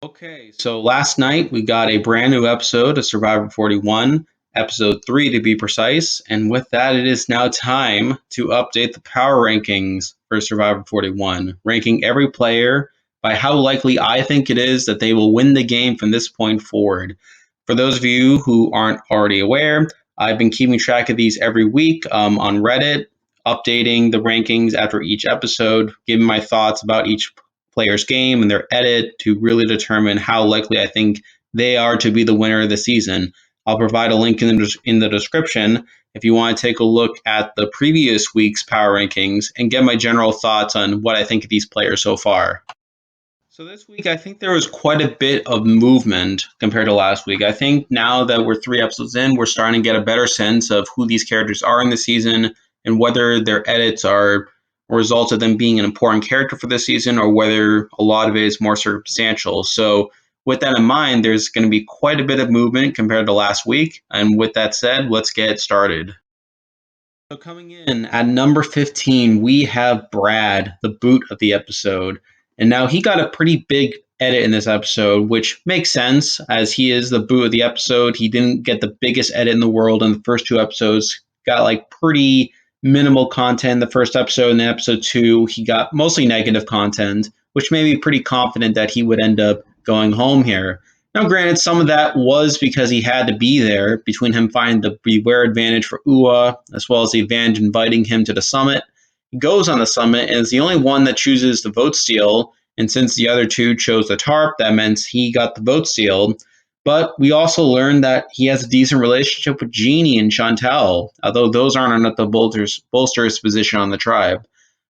Okay, so last night we got a brand new episode of Survivor 41, episode 3 to be precise. And with that, it is now time to update the power rankings for Survivor 41, ranking every player by how likely I think it is that they will win the game from this point forward. For those of you who aren't already aware, I've been keeping track of these every week on Reddit, updating the rankings after each episode, giving my thoughts about each player's game and their edit to really determine how likely I think they are to be the winner of the season. I'll provide a link in the description if you want to take a look at the previous week's power rankings and get my general thoughts on what I think of these players so far. So this week, I think there was quite a bit of movement compared to last week. I think now that we're 3 episodes in, we're starting to get a better sense of who these characters are in the season and whether their edits are a result of them being an important character for this season or whether a lot of it is more circumstantial. So with that in mind, there's going to be quite a bit of movement compared to last week. And with that said, let's get started. So coming in at number 15, we have Brad, the boot of the episode. And now he got a pretty big edit in this episode, which makes sense as he is the boot of the episode. He didn't get the biggest edit in the world in the first 2 episodes. Got like pretty minimal content in the first episode, and then episode 2, he got mostly negative content, which made me pretty confident that he would end up going home here. Now, granted, some of that was because he had to be there between him finding the beware advantage for Ua, as well as the advantage inviting him to the summit. He goes on the summit and is the only one that chooses the vote steal. And since the other two chose the tarp, that meant he got the vote sealed. But we also learned that he has a decent relationship with Genie and Chantelle, although those aren't enough to bolster his position on the tribe.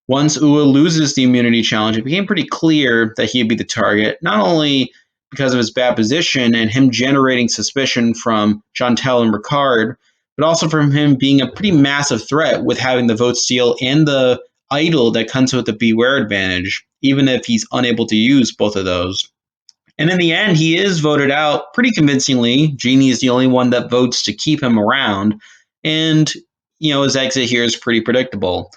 Once Ua loses the immunity challenge, it became pretty clear that he'd be the target, not only because of his bad position and him generating suspicion from Chantelle and Ricardo, but also from him being a pretty massive threat with having the vote steal and the idol that comes with the beware advantage, even if he's unable to use both of those. And in the end, he is voted out pretty convincingly. Genie is the only one that votes to keep him around. And, his exit here is pretty predictable.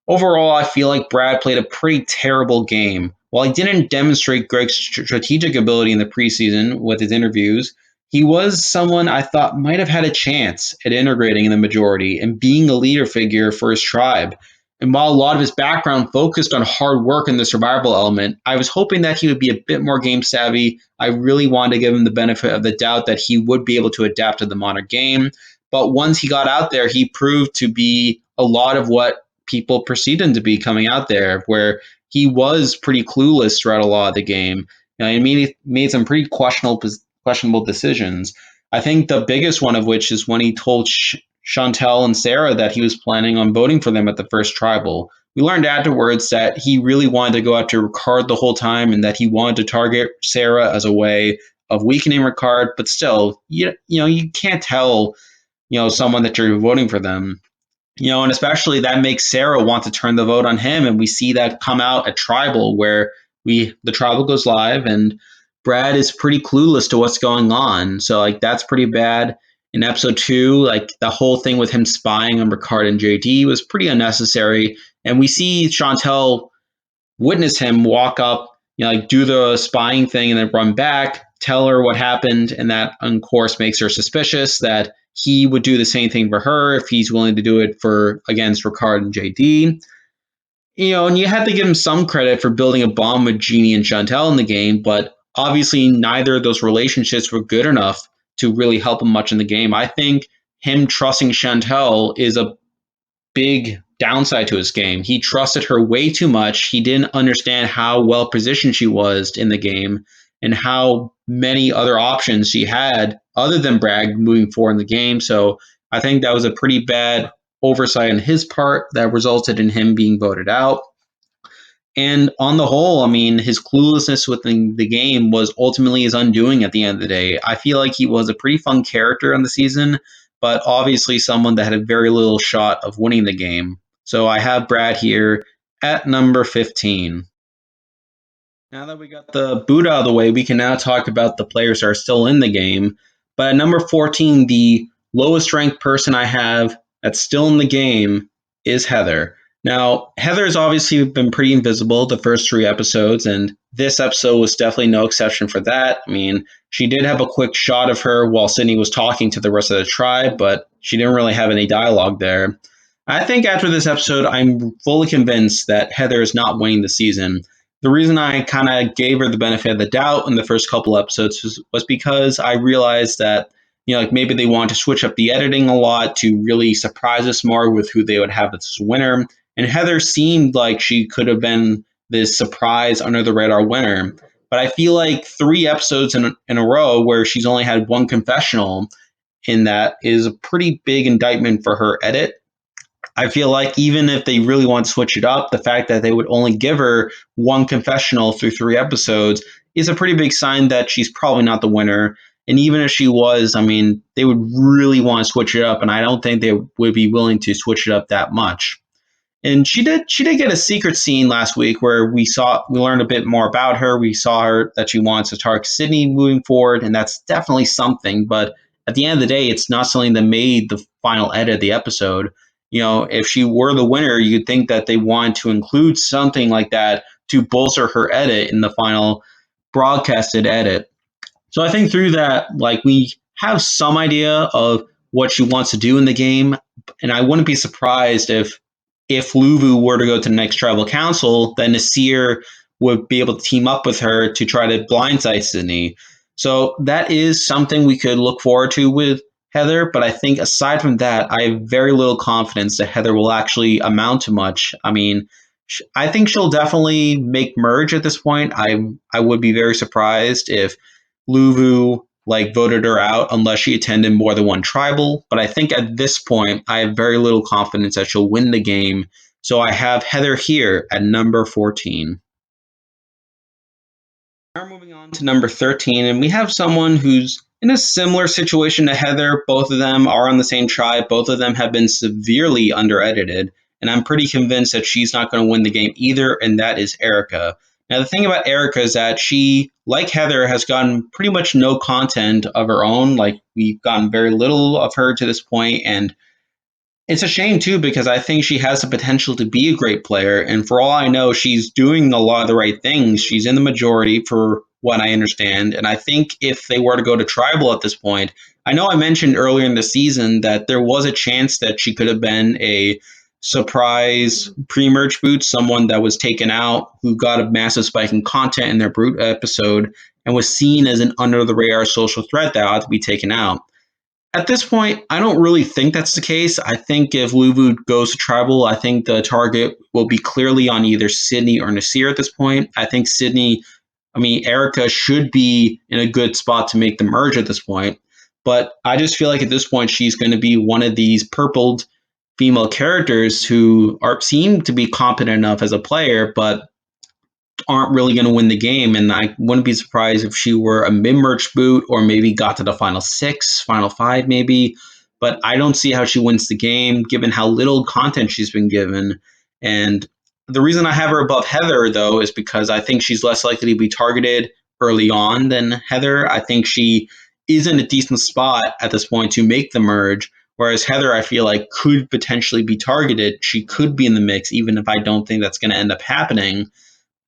Overall, I feel like Brad played a pretty terrible game. While he didn't demonstrate great strategic ability in the preseason with his interviews, he was someone I thought might have had a chance at integrating in the majority and being a leader figure for his tribe. And while a lot of his background focused on hard work and the survival element, I was hoping that he would be a bit more game savvy. I really wanted to give him the benefit of the doubt that he would be able to adapt to the modern game. But once he got out there, he proved to be a lot of what people perceived him to be coming out there, where he was pretty clueless throughout a lot of the game. He made some pretty questionable decisions. I think the biggest one of which is when he told Chantelle and Sarah that he was planning on voting for them at the first tribal. We learned afterwards that he really wanted to go after Ricard the whole time and that he wanted to target Sarah as a way of weakening Ricard, but still, you can't tell, someone that you're voting for them. And especially that makes Sarah want to turn the vote on him, and we see that come out at Tribal, where the Tribal goes live, and Brad is pretty clueless to what's going on. So that's pretty bad. In episode 2, the whole thing with him spying on Ricard and JD was pretty unnecessary, and we see Chantelle witness him walk up, do the spying thing and then run back, tell her what happened, and that, of course, makes her suspicious that he would do the same thing for her if he's willing to do it against Ricard and JD. And you have to give him some credit for building a bond with Genie and Chantelle in the game, but obviously neither of those relationships were good enough to really help him much in the game. I think him trusting Chantelle is a big downside to his game. He trusted her way too much. He didn't understand how well positioned she was in the game and how many other options she had other than Bragg moving forward in the game. So I think that was a pretty bad oversight on his part that resulted in him being voted out. And on the whole, his cluelessness within the game was ultimately his undoing at the end of the day. I feel like he was a pretty fun character on the season, but obviously someone that had a very little shot of winning the game. So I have Brad here at number 15. Now that we got the boot out of the way, we can now talk about the players that are still in the game. But at number 14, the lowest ranked person I have that's still in the game is Heather. Now, Heather's obviously been pretty invisible the first three episodes, and this episode was definitely no exception for that. I mean, she did have a quick shot of her while Sydney was talking to the rest of the tribe, but she didn't really have any dialogue there. I think after this episode, I'm fully convinced that Heather is not winning the season. The reason I kind of gave her the benefit of the doubt in the first couple episodes was because I realized that, like maybe they want to switch up the editing a lot to really surprise us more with who they would have as winner. And Heather seemed like she could have been this surprise under the radar winner. But I feel like three episodes in a row where she's only had one confessional in that is a pretty big indictment for her edit. I feel like even if they really want to switch it up, the fact that they would only give her one confessional through three episodes is a pretty big sign that she's probably not the winner. And even if she was, I mean, they would really want to switch it up, and I don't think they would be willing to switch it up that much. And she did get a secret scene last week where we learned a bit more about her. We saw her that she wants to target Sydney moving forward, and that's definitely something. But at the end of the day, it's not something that made the final edit of the episode. If she were the winner, you'd think that they wanted to include something like that to bolster her edit in the final broadcasted edit. So I think through that, like we have some idea of what she wants to do in the game, and I wouldn't be surprised if Luvu were to go to the next tribal council, then Nassir would be able to team up with her to try to blindside Sydney. So that is something we could look forward to with Heather. But I think aside from that, I have very little confidence that Heather will actually amount to much. I mean, I think she'll definitely make merge at this point. I would be very surprised if Luvu voted her out unless she attended more than one tribal. But I think at this point, I have very little confidence that she'll win the game. So I have Heather here at number 14. Now we're moving on to number 13, and we have someone who's in a similar situation to Heather. Both of them are on the same tribe. Both of them have been severely under-edited, and I'm pretty convinced that she's not going to win the game either, and that is Erika. Now, the thing about Erika is that she, like Heather, has gotten pretty much no content of her own. Like, we've gotten very little of her to this point, and it's a shame too because I think she has the potential to be a great player, and for all I know, she's doing a lot of the right things. She's in the majority, for what I understand, and I think if they were to go to tribal at this point, I know I mentioned earlier in the season that there was a chance that she could have been a surprise pre-merge boot, someone that was taken out who got a massive spike in content in their brute episode and was seen as an under the radar social threat that ought to be taken out. At this point, I don't really think that's the case. I think if Luvu goes to tribal, I think the target will be clearly on either Sydney or Nassir at this point. I think Erika should be in a good spot to make the merge at this point. But I just feel like at this point, she's going to be one of these purpled female characters who seem to be competent enough as a player, but aren't really going to win the game. And I wouldn't be surprised if she were a mid-merge boot or maybe got to the final six, final five, maybe. But I don't see how she wins the game given how little content she's been given. And the reason I have her above Heather, though, is because I think she's less likely to be targeted early on than Heather. I think she is in a decent spot at this point to make the merge. Whereas Heather, I feel like, could potentially be targeted. She could be in the mix, even if I don't think that's going to end up happening.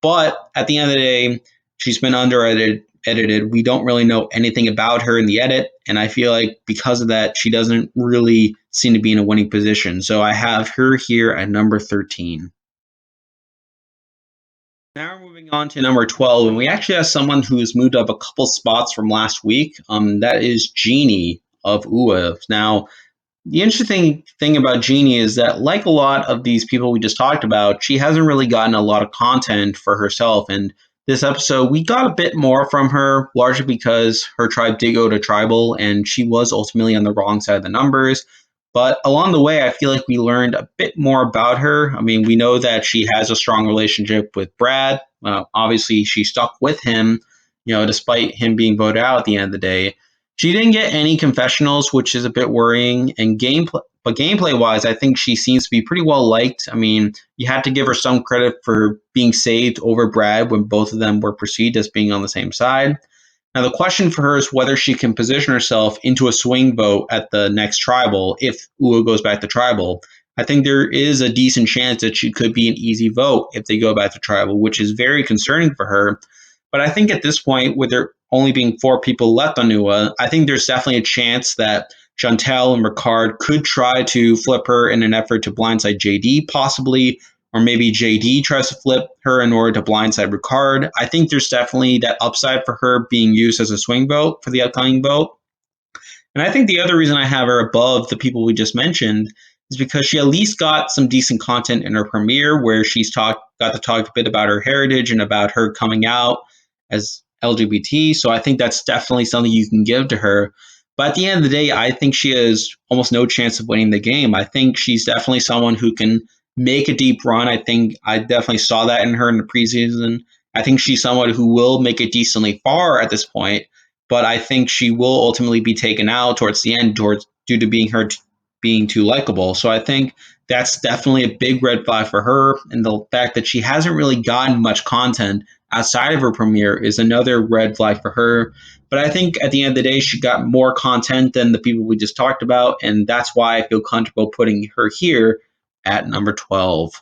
But at the end of the day, she's been under-edited. We don't really know anything about her in the edit, and I feel like because of that, she doesn't really seem to be in a winning position. So I have her here at number 13. Now we're moving on to number 12, and we actually have someone who's moved up a couple spots from last week. That is Genie of UA. Now, the interesting thing about Genie is that, like a lot of these people we just talked about, she hasn't really gotten a lot of content for herself. And this episode, we got a bit more from her, largely because her tribe did go to tribal and she was ultimately on the wrong side of the numbers. But along the way, I feel like we learned a bit more about her. I mean, we know that she has a strong relationship with Brad. Obviously, she stuck with him, despite him being voted out at the end of the day. She didn't get any confessionals, which is a bit worrying. And gameplay wise, I think she seems to be pretty well liked. I mean, you had to give her some credit for being saved over Brad when both of them were perceived as being on the same side. Now, the question for her is whether she can position herself into a swing vote at the next tribal if Ua goes back to tribal. I think there is a decent chance that she could be an easy vote if they go back to tribal, which is very concerning for her. But I think at this point, with there only being 4 people left on Nua, I think there's definitely a chance that Chantelle and Ricardo could try to flip her in an effort to blindside JD, possibly, or maybe JD tries to flip her in order to blindside Ricardo. I think there's definitely that upside for her being used as a swing vote for the upcoming vote. And I think the other reason I have her above the people we just mentioned is because she at least got some decent content in her premiere where got to talk a bit about her heritage and about her coming out as LGBT. So I think that's definitely something you can give to her. But at the end of the day, I think she has almost no chance of winning the game. I think she's definitely someone who can make a deep run. I think I definitely saw that in her in the preseason. I think she's someone who will make it decently far at this point, but I think she will ultimately be taken out towards the end due to being too likable. So I think that's definitely a big red flag for her, and the fact that she hasn't really gotten much content outside of her premiere is another red flag for her. But I think at the end of the day, she got more content than the people we just talked about, and that's why I feel comfortable putting her here at number 12.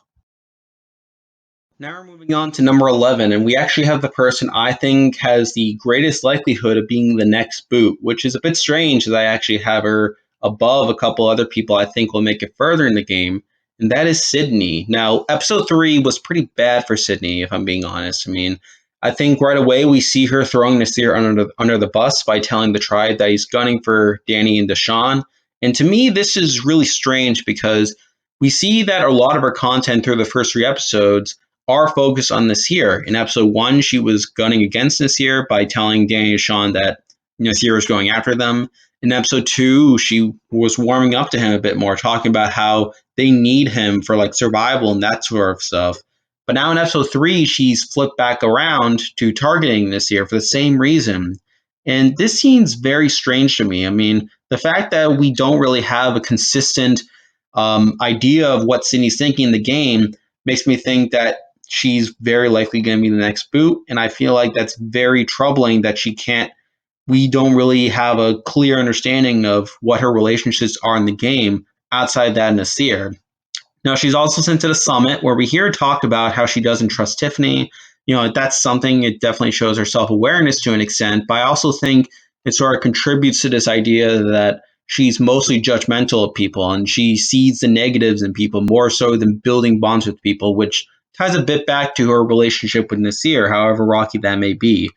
Now we're moving on to number 11, and we actually have the person I think has the greatest likelihood of being the next boot, which is a bit strange as I actually have her above a couple other people I think will make it further in the game, and that is Sydney. Now, episode 3 was pretty bad for Sydney, if I'm being honest. I mean, I think right away we see her throwing Nassir under the bus by telling the tribe that he's gunning for Danny and Deshawn. And to me, this is really strange because we see that a lot of her content through the first 3 episodes are focused on Nassir. In episode 1, she was gunning against Nassir by telling Danny and Sean that Nassir was going after them. In episode 2, she was warming up to him a bit more, talking about how they need him for like survival and that sort of stuff. But now in episode 3, she's flipped back around to targeting Nassir for the same reason. And this seems very strange to me. I mean, the fact that we don't really have a consistent idea of what Sydney's thinking in the game makes me think that she's very likely going to be the next boot. And I feel like that's very troubling that we don't really have a clear understanding of what her relationships are in the game outside that Nassir. Now, she's also sent to the summit where we hear talk about how she doesn't trust Tiffany. That's something, it definitely shows her self awareness to an extent, but I also think it sort of contributes to this idea that she's mostly judgmental of people and she sees the negatives in people more so than building bonds with people, which ties a bit back to her relationship with Nassir, however rocky that may be.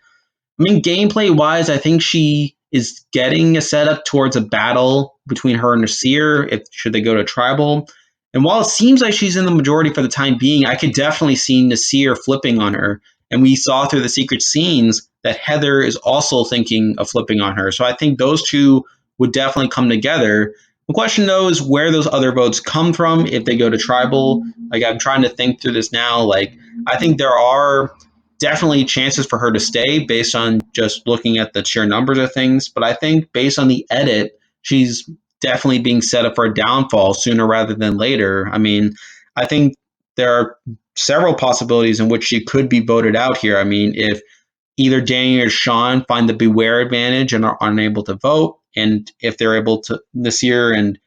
I mean, gameplay wise, I think she is getting a setup towards a battle between her and Nassir if should they go to tribal. And while it seems like she's in the majority for the time being, I could definitely see Nassir flipping on her. And we saw through the secret scenes that Heather is also thinking of flipping on her. So I think those two would definitely come together. The question though is where those other votes come from if they go to tribal. Like I'm trying to think through this now. Like I think there are definitely chances for her to stay based on just looking at the sheer numbers of things. But I think based on the edit, she's definitely being set up for a downfall sooner rather than later. I mean, I think there are several possibilities in which she could be voted out here. I mean, if either Danny or Sean find the beware advantage and are unable to vote, and if they're able to, Nassir and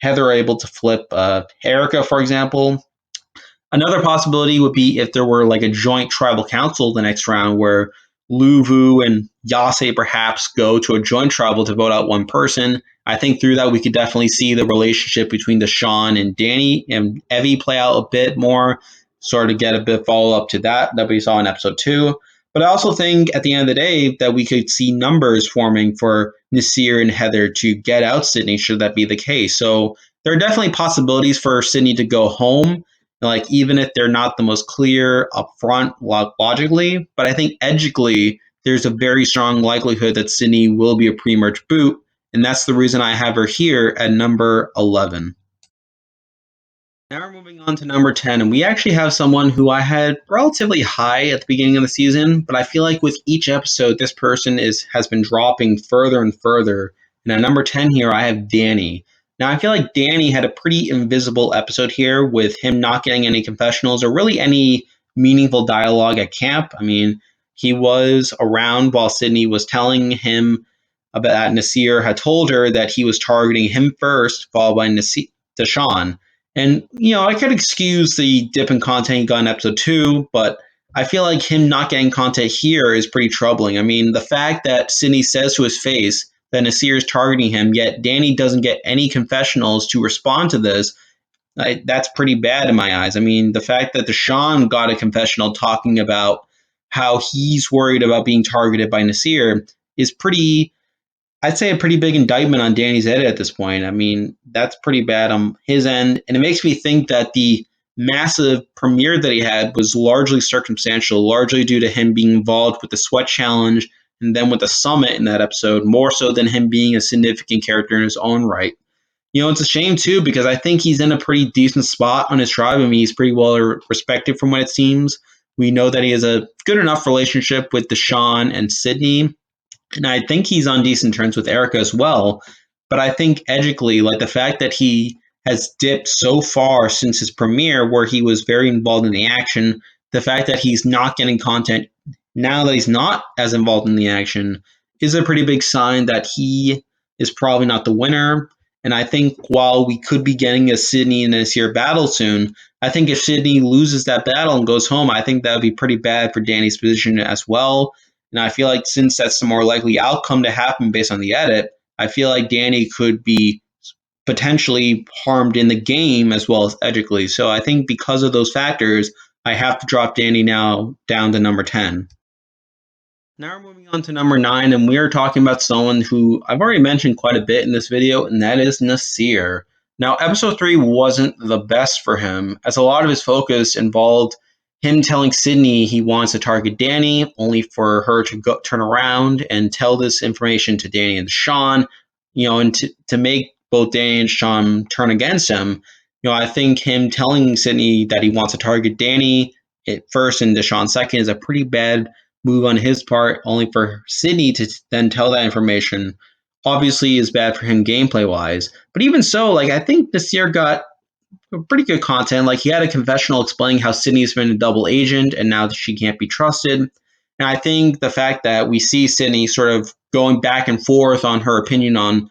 Heather are able to flip Erika, for example. Another possibility would be if there were like a joint tribal council the next round where Luvu and Yase perhaps go to a joint tribal to vote out one person. I think through that we could definitely see the relationship between Deshawn and Danny and Evie play out a bit more, sort of get a bit follow up to that we saw in episode 2. But I also think at the end of the day that we could see numbers forming for Nassir and Heather to get out Sydney should that be the case. So there are definitely possibilities for Sydney to go home, like even if they're not the most clear upfront logically, but I think edgically there's a very strong likelihood that Sydney will be a pre-merge boot, and that's the reason I have her here at number 11. Now we're moving on to number 10, and we actually have someone who I had relatively high at the beginning of the season, but I feel like with each episode, this person has been dropping further and further. And at number 10 here, I have Danny. Now, I feel like Danny had a pretty invisible episode here with him not getting any confessionals or really any meaningful dialogue at camp. I mean, he was around while Sydney was telling him about that Nassir had told her that he was targeting him first, followed by Deshawn. And, I could excuse the dip in content he got in episode 2, but I feel like him not getting content here is pretty troubling. I mean, the fact that Sydney says to his face that Nassir is targeting him, yet Danny doesn't get any confessionals to respond to this, that's pretty bad in my eyes. I mean, the fact that Deshawn got a confessional talking about how he's worried about being targeted by Nassir is pretty, I'd say, a pretty big indictment on Danny's edit at this point. I mean, that's pretty bad on his end. And it makes me think that the massive premiere that he had was largely circumstantial, largely due to him being involved with the sweat challenge and then with the summit in that episode, more so than him being a significant character in his own right. It's a shame too because I think he's in a pretty decent spot on his tribe. I mean, he's pretty well respected from what it seems. We know that he has a good enough relationship with Deshawn and Sydney, and I think he's on decent terms with Erika as well. But I think edgically, like the fact that he has dipped so far since his premiere, where he was very involved in the action, the fact that he's not getting content now that he's not as involved in the action is a pretty big sign that he is probably not the winner. And I think while we could be getting a Sydney and Nassir battle soon, I think if Sydney loses that battle and goes home, I think that would be pretty bad for Danny's position as well. And I feel like since that's the more likely outcome to happen based on the edit, I feel like Danny could be potentially harmed in the game as well as edgically. So I think because of those factors, I have to drop Danny now down to number 10. Now we're moving on to number 9, and we are talking about someone who I've already mentioned quite a bit in this video, and that is Nassir. Now, episode 3 wasn't the best for him, as a lot of his focus involved him telling Sydney he wants to target Danny, only for her to turn around and tell this information to Danny and Deshawn, and to make both Danny and Deshawn turn against him. I think him telling Sydney that he wants to target Danny at first and Deshawn second is a pretty bad move on his part, only for Sydney to then tell that information. Obviously, is bad for him gameplay wise. But even so, I think Nassir got pretty good content. He had a confessional explaining how Sydney's been a double agent and now that she can't be trusted. And I think the fact that we see Sydney sort of going back and forth on her opinion on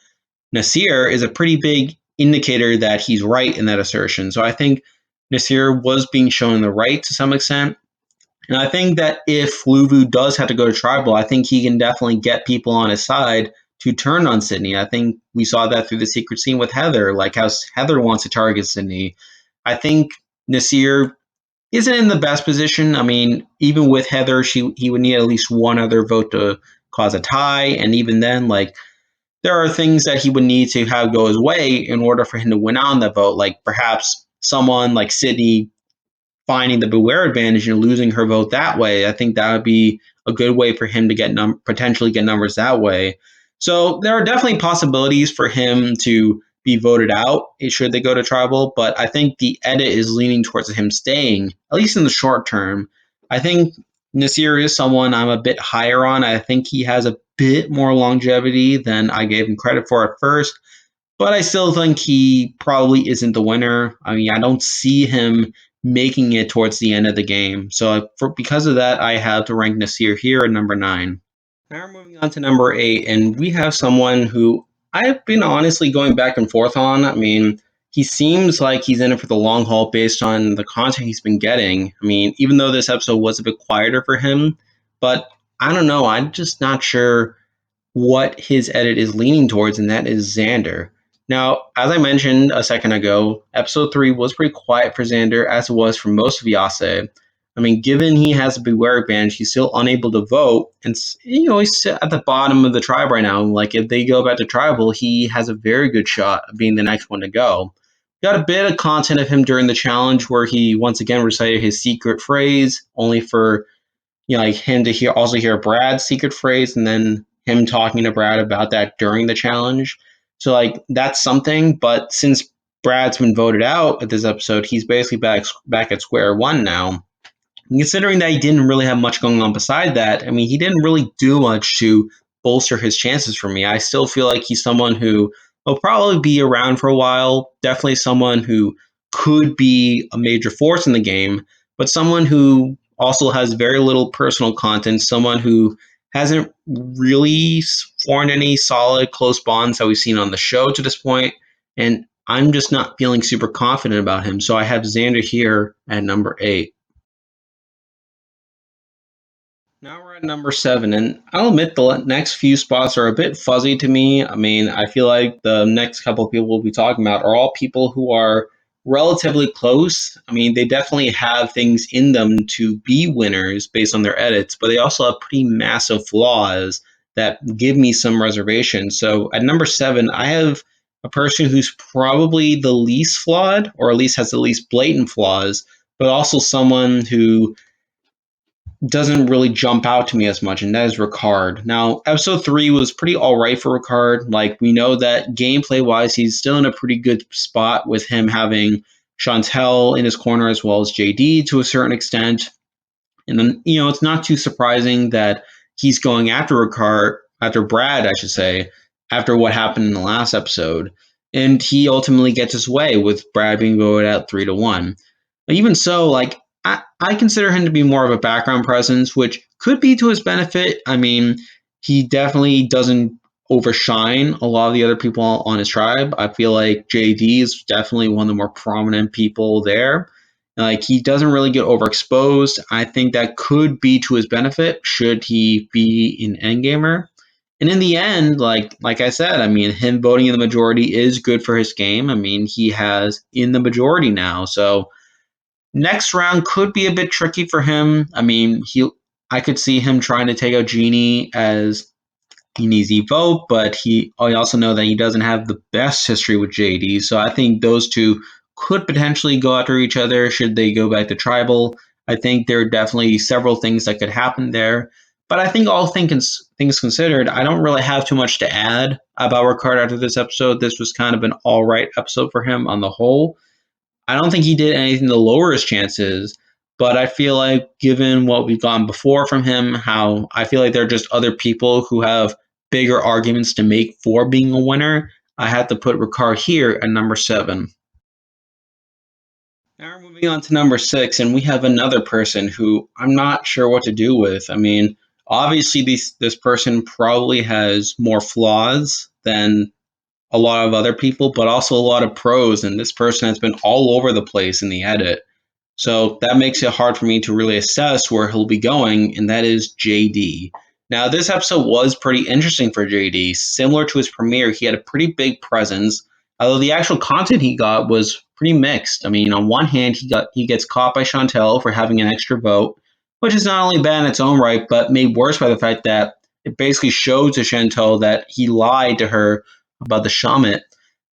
Nassir is a pretty big indicator that he's right in that assertion. So I think Nassir was being shown the right to some extent. And I think that if Luvu does have to go to tribal, I think he can definitely get people on his side to turn on Sydney. I think we saw that through the secret scene with Heather, like how Heather wants to target Sydney. I think Nassir isn't in the best position. I mean, even with Heather, he would need at least one other vote to cause a tie, and even then, there are things that he would need to have go his way in order for him to win on that vote. Like perhaps someone like Sydney finding the Beware advantage and losing her vote that way. I think that would be a good way for him to get potentially get numbers that way. So there are definitely possibilities for him to be voted out should they go to tribal, but I think the edit is leaning towards him staying, at least in the short term. I think Nassir is someone I'm a bit higher on. I think he has a bit more longevity than I gave him credit for at first, but I still think he probably isn't the winner. I mean, I don't see him making it towards the end of the game. So because of that, I have to rank Nassir here at number 9. Now we're moving on to number 8, and we have someone who I've been honestly going back and forth on. I mean, he seems like he's in it for the long haul based on the content he's been getting. I mean, even though this episode was a bit quieter for him, but I don't know. I'm just not sure what his edit is leaning towards, and that is Xander. Now, as I mentioned a second ago, episode 3 was pretty quiet for Xander, as it was for most of Yase. I mean, given he has a Beware advantage, he's still unable to vote, and he's at the bottom of the tribe right now. If they go back to tribal, he has a very good shot of being the next one to go. Got a bit of content of him during the challenge where he once again recited his secret phrase, only for him to hear Brad's secret phrase, and then him talking to Brad about that during the challenge. So that's something. But since Brad's been voted out at this episode, he's basically back at square one now. And considering that he didn't really have much going on beside that, I mean, he didn't really do much to bolster his chances for me. I still feel like he's someone who will probably be around for a while. Definitely someone who could be a major force in the game, but someone who also has very little personal content, someone who hasn't really formed any solid close bonds that we've seen on the show to this point. And I'm just not feeling super confident about him. So I have Xander here at number 8. Now we're at number 7, and I'll admit the next few spots are a bit fuzzy to me. I mean, I feel like the next couple of people we'll be talking about are all people who are relatively close. I mean, they definitely have things in them to be winners based on their edits, but they also have pretty massive flaws that give me some reservations. So at number 7, I have a person who's probably the least flawed, or at least has the least blatant flaws, but also someone who doesn't really jump out to me as much, and that is Ricard. Now, episode 3 was pretty alright for Ricard. Like, we know that gameplay wise, he's still in a pretty good spot with him having Chantelle in his corner as well as JD to a certain extent. And then, it's not too surprising that he's going after Ricard, after Brad, I should say, after what happened in the last episode. And he ultimately gets his way with Brad being voted out 3-1. But even so, like, I consider him to be more of a background presence, which could be to his benefit. I mean, he definitely doesn't overshine a lot of the other people on his tribe. I feel like JD is definitely one of the more prominent people there. Like, he doesn't really get overexposed. I think that could be to his benefit should he be an endgamer. And in the end, like I said, I mean, him voting in the majority is good for his game. I mean, he has in the majority now. So next round could be a bit tricky for him. I mean, I could see him trying to take out Genie as an easy vote, but I also know that he doesn't have the best history with JD. So I think those two could potentially go after each other should they go back to tribal. I think there are definitely several things that could happen there. But I think all things considered, I don't really have too much to add about Ricardo after this episode. This was kind of an all right episode for him on the whole. I don't think he did anything to lower his chances, but I feel like given what we've gotten before from him, how I feel like there are just other people who have bigger arguments to make for being a winner, I had to put Ricard here at number 7. Now we're moving on to number 6, and we have another person who I'm not sure what to do with. I mean, obviously this person probably has more flaws than a lot of other people, but also a lot of pros, and this person has been all over the place in the edit. So that makes it hard for me to really assess where he'll be going, and that is JD. Now, this episode was pretty interesting for JD. Similar to his premiere, he had a pretty big presence, although the actual content he got was pretty mixed. I mean, on one hand, he gets caught by Chantelle for having an extra vote, which is not only bad in its own right, but made worse by the fact that it basically showed to Chantelle that he lied to her about the Shamit.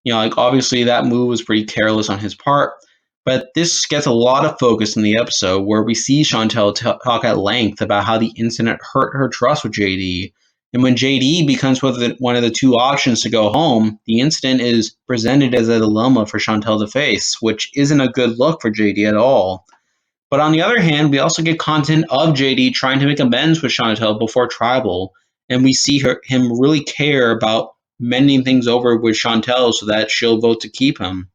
Like, obviously that move was pretty careless on his part. But this gets a lot of focus in the episode where we see Chantelle talk at length about how the incident hurt her trust with JD. And when JD becomes one of the two options to go home, the incident is presented as a dilemma for Chantelle to face, which isn't a good look for JD at all. But on the other hand, we also get content of JD trying to make amends with Chantelle before Tribal, and we see him really care about mending things over with Chantelle so that she'll vote to keep him.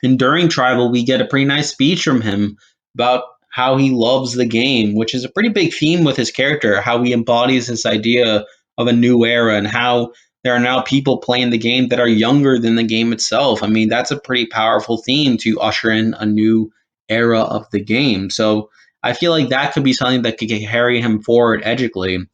And during Tribal, we get a pretty nice speech from him about how he loves the game, which is a pretty big theme with his character, how he embodies this idea of a new era and how there are now people playing the game that are younger than the game itself. I mean, that's a pretty powerful theme to usher in a new era of the game. So I feel like that could be something that could carry him forward edgically.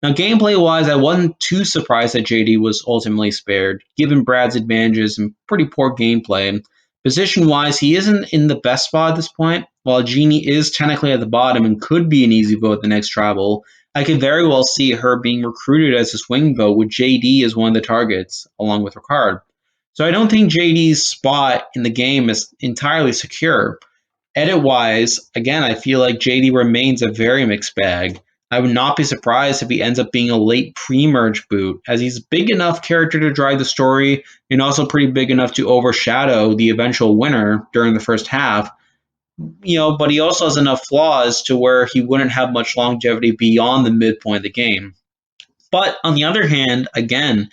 Now, gameplay wise, I wasn't too surprised that JD was ultimately spared, given Brad's advantages and pretty poor gameplay. Position wise, he isn't in the best spot at this point. While Genie is technically at the bottom and could be an easy vote the next travel, I could very well see her being recruited as a swing vote with JD as one of the targets, along with Ricard. So I don't think JD's spot in the game is entirely secure. Edit wise, again, I feel like JD remains a very mixed bag. I would not be surprised if he ends up being a late pre-merge boot, as he's a big enough character to drive the story and also pretty big enough to overshadow the eventual winner during the first half. But he also has enough flaws to where he wouldn't have much longevity beyond the midpoint of the game. But on the other hand, again,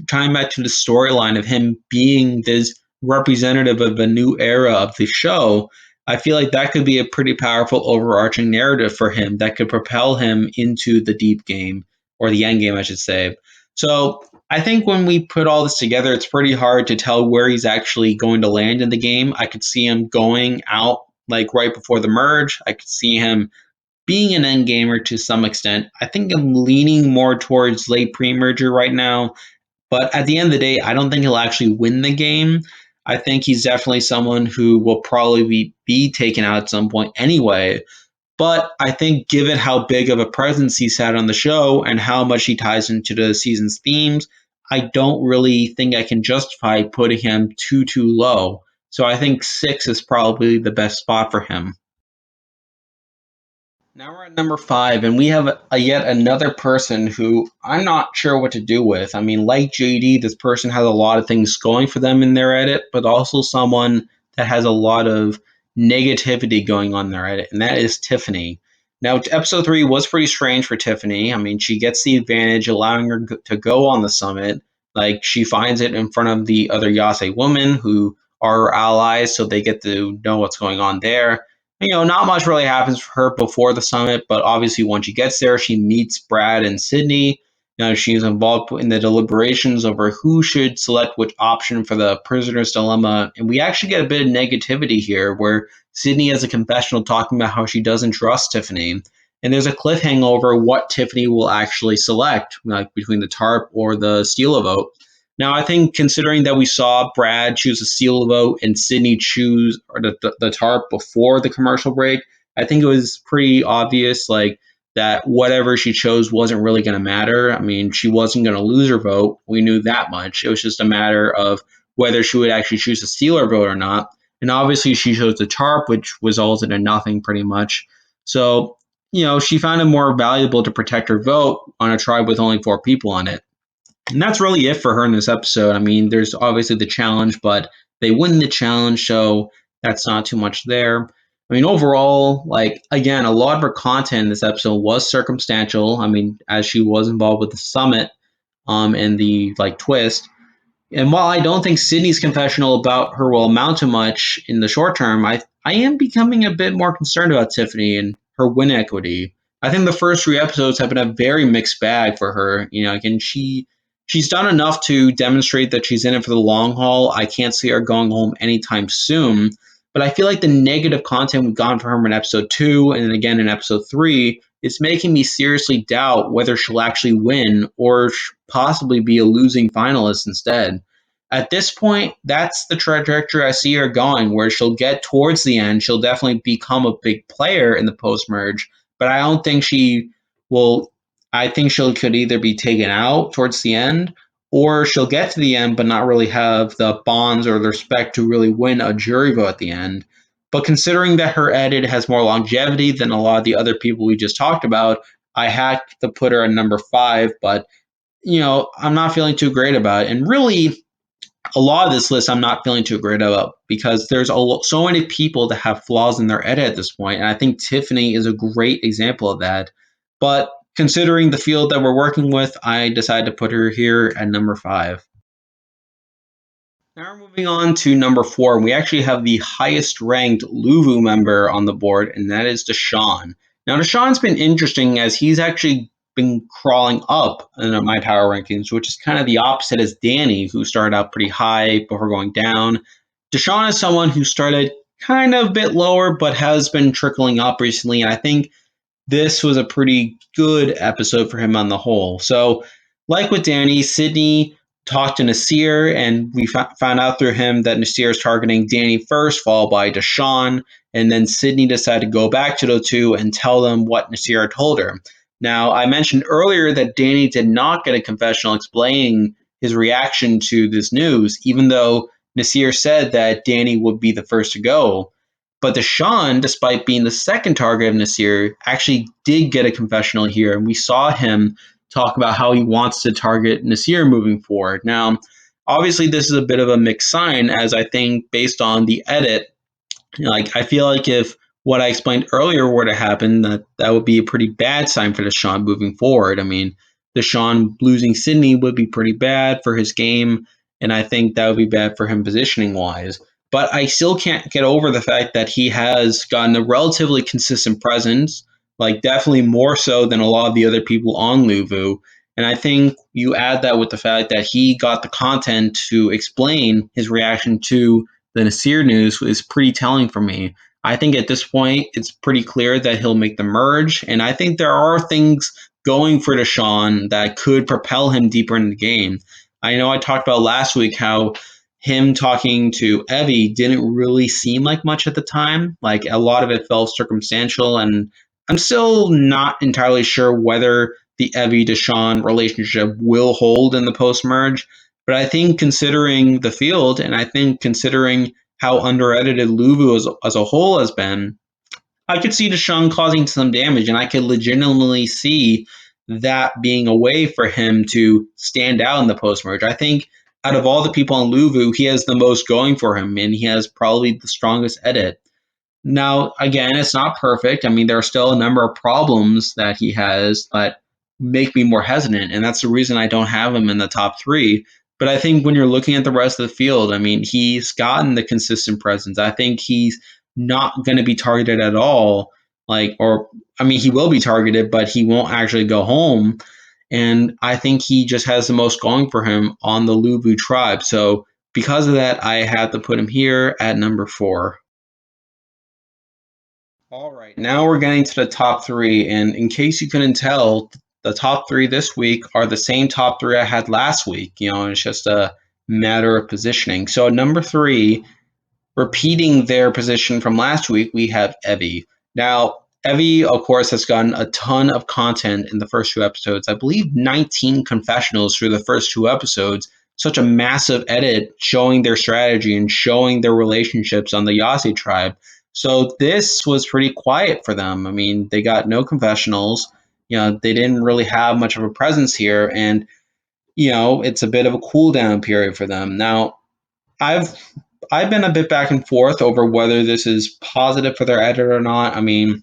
tying back to the storyline of him being this representative of a new era of the show, I feel like that could be a pretty powerful overarching narrative for him that could propel him into the deep game, or the end game, I should say. So I think when we put all this together, it's pretty hard to tell where he's actually going to land in the game. I could see him going out like right before the merge. I could see him being an end gamer to some extent. I think I'm leaning more towards late pre-merger right now, but at the end of the day, I don't think he'll actually win the game. I think he's definitely someone who will probably be taken out at some point anyway. But I think given how big of a presence he's had on the show and how much he ties into the season's themes, I don't really think I can justify putting him too low. So I think 6 is probably the best spot for him. Now we're at number 5, and we have yet another person who I'm not sure what to do with. I mean, like JD, this person has a lot of things going for them in their edit, but also someone that has a lot of negativity going on in their edit, and that is Tiffany. Now, episode 3 was pretty strange for Tiffany. I mean, she gets the advantage, allowing her to go on the summit. Like, she finds it in front of the other Yase women who are her allies, so they get to know what's going on there. Not much really happens for her before the summit, but obviously once she gets there, she meets Brad and Sydney. She's involved in the deliberations over who should select which option for the prisoner's dilemma. And we actually get a bit of negativity here where Sydney has a confessional talking about how she doesn't trust Tiffany. And there's a cliffhanger over what Tiffany will actually select, like between the tarp or the steal a vote. Now, I think considering that we saw Brad choose a seal vote and Sydney choose or the tarp before the commercial break, I think it was pretty obvious like that whatever she chose wasn't really going to matter. I mean, she wasn't going to lose her vote. We knew that much. It was just a matter of whether she would actually choose to steal her vote or not. And obviously, she chose the tarp, which resulted in nothing pretty much. So, she found it more valuable to protect her vote on a tribe with only 4 people on it. And that's really it for her in this episode. I mean, there's obviously the challenge, but they win the challenge, so that's not too much there. I mean, overall, like, again, a lot of her content in this episode was circumstantial. I mean, as she was involved with the summit and the, like, twist. And while I don't think Sydney's confessional about her will amount to much in the short term, I am becoming a bit more concerned about Tiffany and her win equity. I think the first 3 episodes have been a very mixed bag for her. Again, she's done enough to demonstrate that she's in it for the long haul. I can't see her going home anytime soon. But I feel like the negative content we've gotten from her in episode 2 and then again in episode 3 is making me seriously doubt whether she'll actually win or possibly be a losing finalist instead. At this point, that's the trajectory I see her going, where she'll get towards the end. She'll definitely become a big player in the post merge, but I don't think she will. I think she could either be taken out towards the end, or she'll get to the end but not really have the bonds or the respect to really win a jury vote at the end. But considering that her edit has more longevity than a lot of the other people we just talked about, I had to put her at number 5. But I'm not feeling too great about it. And really, a lot of this list I'm not feeling too great about because there's so many people that have flaws in their edit at this point, and I think Tiffany is a great example of that. But considering the field that we're working with, I decided to put her here at number 5. Now we're moving on to number 4, and we actually have the highest ranked Luvu member on the board, and that is Deshawn. Now, Deshawn's been interesting as he's actually been crawling up in my power rankings, which is kind of the opposite as Danny, who started out pretty high before going down. Deshawn is someone who started kind of a bit lower, but has been trickling up recently, and I think this was a pretty good episode for him on the whole. So, like with Danny, Sydney talked to Nassir, and we found out through him that Nassir is targeting Danny first, followed by Deshawn, and then Sydney decided to go back to the two and tell them what Nassir had told her. Now, I mentioned earlier that Danny did not get a confessional explaining his reaction to this news, even though Nassir said that Danny would be the first to go. But Deshawn, despite being the second target of Nassir, actually did get a confessional here, and we saw him talk about how he wants to target Nassir moving forward. Now, obviously, this is a bit of a mixed sign, as I think based on the edit, like I feel like if what I explained earlier were to happen, that would be a pretty bad sign for Deshawn moving forward. I mean, Deshawn losing Sydney would be pretty bad for his game, and I think that would be bad for him positioning wise. But I still can't get over the fact that he has gotten a relatively consistent presence, like definitely more so than a lot of the other people on Luvu. And I think you add that with the fact that he got the content to explain his reaction to the Nassir news is pretty telling for me. I think at this point, it's pretty clear that he'll make the merge. And I think there are things going for Deshawn that could propel him deeper in the game. I know I talked about last week how him talking to Evie didn't really seem like much at the time. Like a lot of it felt circumstantial, and I'm still not entirely sure whether the Evie Deshawn relationship will hold in the post merge. But I think considering the field, and I think considering how underedited Luvu as a whole has been, I could see Deshawn causing some damage, and I could legitimately see that being a way for him to stand out in the post merge. I think out of all the people on Luvu, he has the most going for him, and he has probably the strongest edit. Now, again, it's not perfect. I mean, there are still a number of problems that he has that make me more hesitant, and that's the reason I don't have him in the top three. But I think when you're looking at the rest of the field, I mean, he's gotten the consistent presence. I think he's not going to be targeted at all. I mean, he will be targeted, but he won't actually go home. And I think he just has the most going for him on the Luvu tribe. So because of that, I have to put him here at number 4. All right, now we're getting to the top three. And in case you couldn't tell, the top three this week are the same top three I had last week. It's just a matter of positioning. So at number 3, repeating their position from last week, we have Evie. Now, Evie, of course, has gotten a ton of content in the first 2 episodes. I believe 19 confessionals through the first 2 episodes. Such a massive edit showing their strategy and showing their relationships on the Yasi tribe. So this was pretty quiet for them. I mean, they got no confessionals. They didn't really have much of a presence here, and it's a bit of a cool down period for them. Now, I've I've been a bit back and forth over whether this is positive for their edit or not. I mean,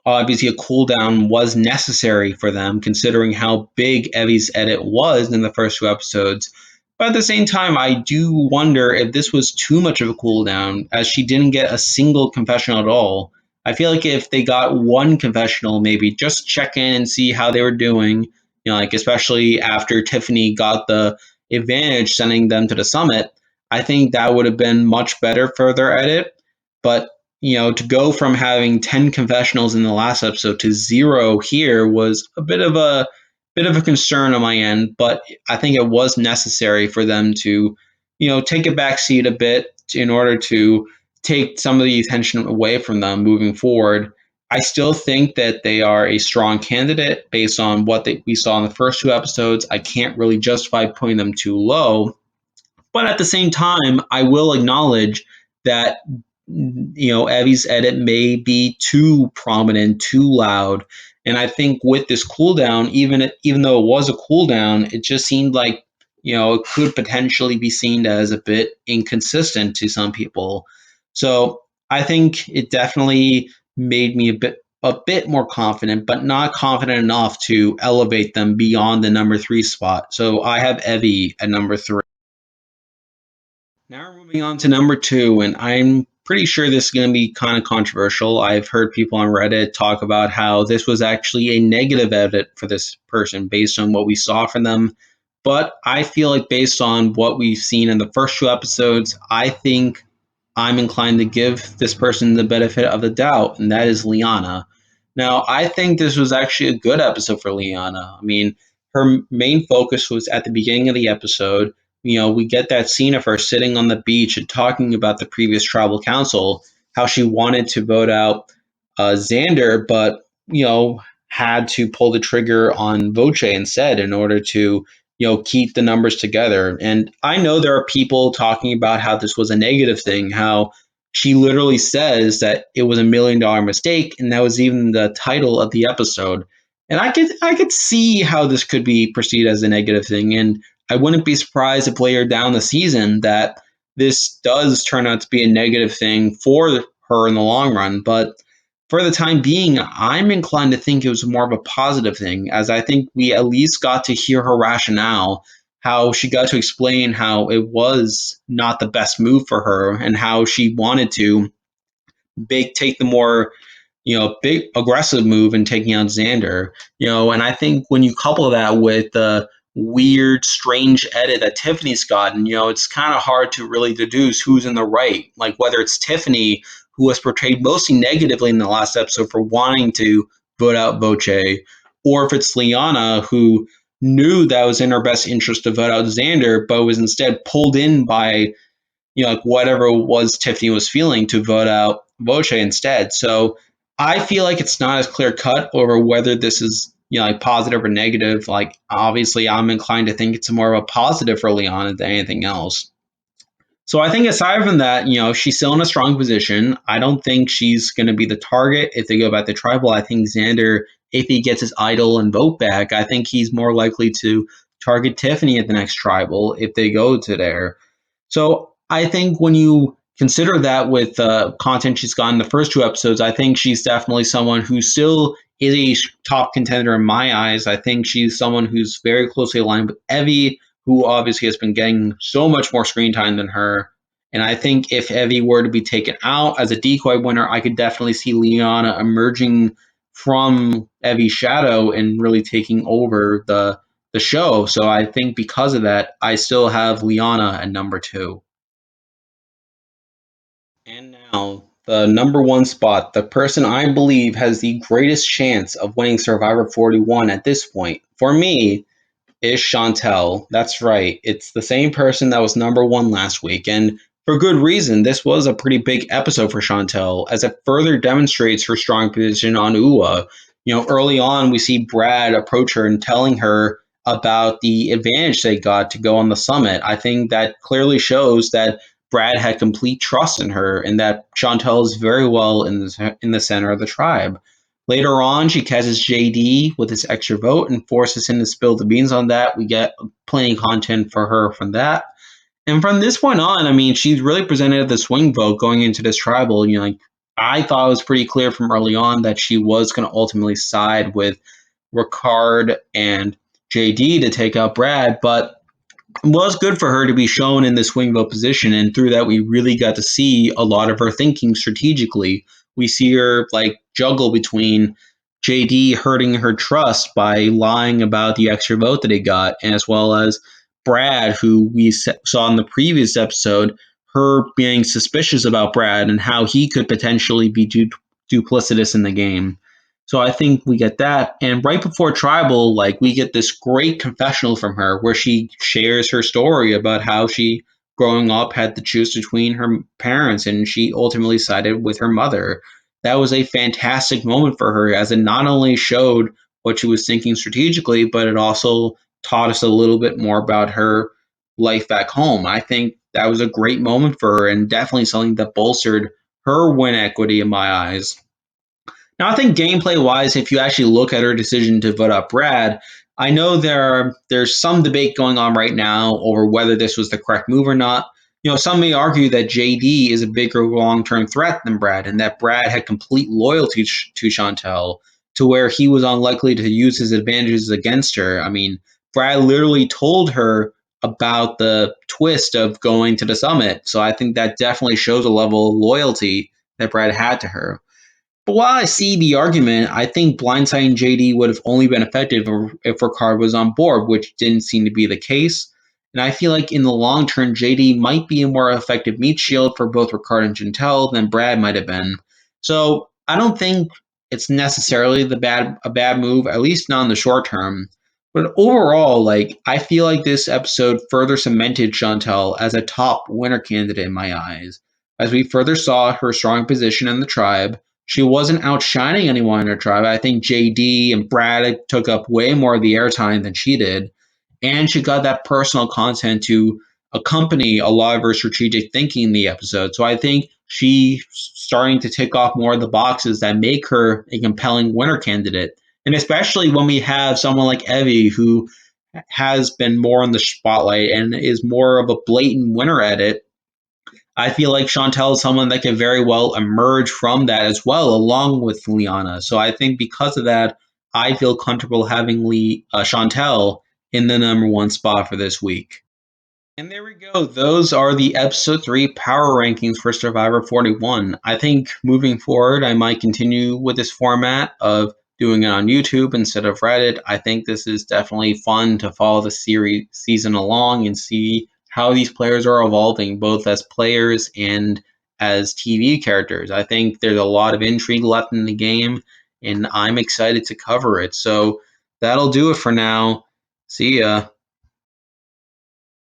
obviously a cooldown was necessary for them considering how big Evie's edit was in the first 2 episodes. But at the same time, I do wonder if this was too much of a cooldown, as she didn't get a single confessional at all. I feel like if they got one confessional, maybe just check in and see how they were doing, like especially after Tiffany got the advantage sending them to the summit, I think that would have been much better for their edit. But to go from having 10 confessionals in the last episode to 0 here was a bit of a concern on my end, but I think it was necessary for them to take a back seat a bit in order to take some of the attention away from them moving forward. I still think that they are a strong candidate based on what we saw in the first 2 episodes. I can't really justify putting them too low, but at the same time, I will acknowledge that Evie's edit may be too prominent, too loud, and I think with this cooldown, even though it was a cooldown, it just seemed like it could potentially be seen as a bit inconsistent to some people. So I think it definitely made me a bit more confident, but not confident enough to elevate them beyond the number 3 spot. So I have Evie at number 3. Now we're moving on to number 2, and I'm pretty sure this is going to be kind of controversial. I've heard people on Reddit talk about how this was actually a negative edit for this person based on what we saw from them. But I feel like based on what we've seen in the first 2 episodes, I think I'm inclined to give this person the benefit of the doubt, and that is Lyna. Now, I think this was actually a good episode for Lyna. I mean, her main focus was at the beginning of the episode. We get that scene of her sitting on the beach and talking about the previous tribal council, how she wanted to vote out Xander, but had to pull the trigger on Voce instead in order to keep the numbers together. And I know there are people talking about how this was a negative thing, how she literally says that it was $1 million mistake, and that was even the title of the episode. And I could see how this could be perceived as a negative thing, and I wouldn't be surprised if later down the season that this does turn out to be a negative thing for her in the long run. But for the time being, I'm inclined to think it was more of a positive thing, as I think we at least got to hear her rationale, how she got to explain how it was not the best move for her and how she wanted to take the more big aggressive move in taking out Xander. And I think when you couple that with the weird, strange edit that Tiffany's gotten, it's kind of hard to really deduce who's in the right. Like whether it's Tiffany, who was portrayed mostly negatively in the last episode for wanting to vote out Voce, or if it's Lyna, who knew that was in her best interest to vote out Xander, but was instead pulled in by like whatever it was Tiffany was feeling to vote out Voce instead. So I feel like it's not as clear cut over whether this is like positive or negative. Like obviously, I'm inclined to think it's more of a positive for Liana than anything else. So I think aside from that, she's still in a strong position. I don't think she's going to be the target if they go back to tribal. I think Xander, if he gets his idol and vote back, I think he's more likely to target Tiffany at the next tribal if they go to there. So I think when you consider that with the content she's got in the first two episodes, I think she's definitely someone who still is a top contender in my eyes. I think she's someone who's very closely aligned with Evie, who obviously has been getting so much more screen time than her. And I think if Evie were to be taken out as a decoy winner, I could definitely see Liana emerging from Evie's shadow and really taking over the show. So I think because of that, I still have Liana at number two. And now, the number one spot, the person I believe has the greatest chance of winning Survivor 41 at this point, for me, is Chantelle. That's right. It's the same person that was number one last week. And for good reason, this was a pretty big episode for Chantelle as it further demonstrates her strong position on UA. Early on, we see Brad approach her and telling her about the advantage they got to go on the summit. I think that clearly shows that Brad had complete trust in her and that Chantelle is very well in the center of the tribe. Later on, she catches JD with his extra vote and forces him to spill the beans on that. We get plenty of content for her from that. And from this point on, I mean, she's really presented the swing vote going into this tribal. Like I thought it was pretty clear from early on that she was going to ultimately side with Ricardo and JD to take out Brad, but was good for her to be shown in this swing vote position, and through that we really got to see a lot of her thinking strategically. We see her like juggle between JD hurting her trust by lying about the extra vote that he got, as well as Brad, who we saw in the previous episode, her being suspicious about Brad and how he could potentially be duplicitous in the game. So I think we get that. And right before Tribal, like we get this great confessional from her where she shares her story about how she growing up had to choose between her parents and she ultimately sided with her mother. That was a fantastic moment for her as it not only showed what she was thinking strategically, but it also taught us a little bit more about her life back home. I think that was a great moment for her and definitely something that bolstered her win equity in my eyes. Now, I think gameplay wise, if you actually look at her decision to vote up Brad, I know there's some debate going on right now over whether this was the correct move or not. Some may argue that JD is a bigger long term threat than Brad, and that Brad had complete loyalty to Chantelle to where he was unlikely to use his advantages against her. I mean, Brad literally told her about the twist of going to the summit. So I think that definitely shows a level of loyalty that Brad had to her. But while I see the argument, I think blindsiding JD would have only been effective if Ricardo was on board, which didn't seem to be the case. And I feel like in the long term, JD might be a more effective meat shield for both Ricardo and Chantelle than Brad might have been. So I don't think it's necessarily a bad move, at least not in the short term. But overall, like I feel like this episode further cemented Chantelle as a top winner candidate in my eyes, as we further saw her strong position in the tribe. She wasn't outshining anyone in her tribe. I think JD and Brad took up way more of the airtime than she did. And she got that personal content to accompany a lot of her strategic thinking in the episode. So I think she's starting to tick off more of the boxes that make her a compelling winner candidate. And especially when we have someone like Evie, who has been more in the spotlight and is more of a blatant winner at it. I feel like Chantelle is someone that can very well emerge from that as well, along with Liana. So I think because of that, I feel comfortable having Chantelle in the number one spot for this week. And there we go. Those are the episode 3 power rankings for Survivor 41. I think moving forward, I might continue with this format of doing it on YouTube instead of Reddit. I think this is definitely fun to follow the series season along and see how these players are evolving, both as players and as TV characters. I think there's a lot of intrigue left in the game, and I'm excited to cover it. So that'll do it for now. See ya.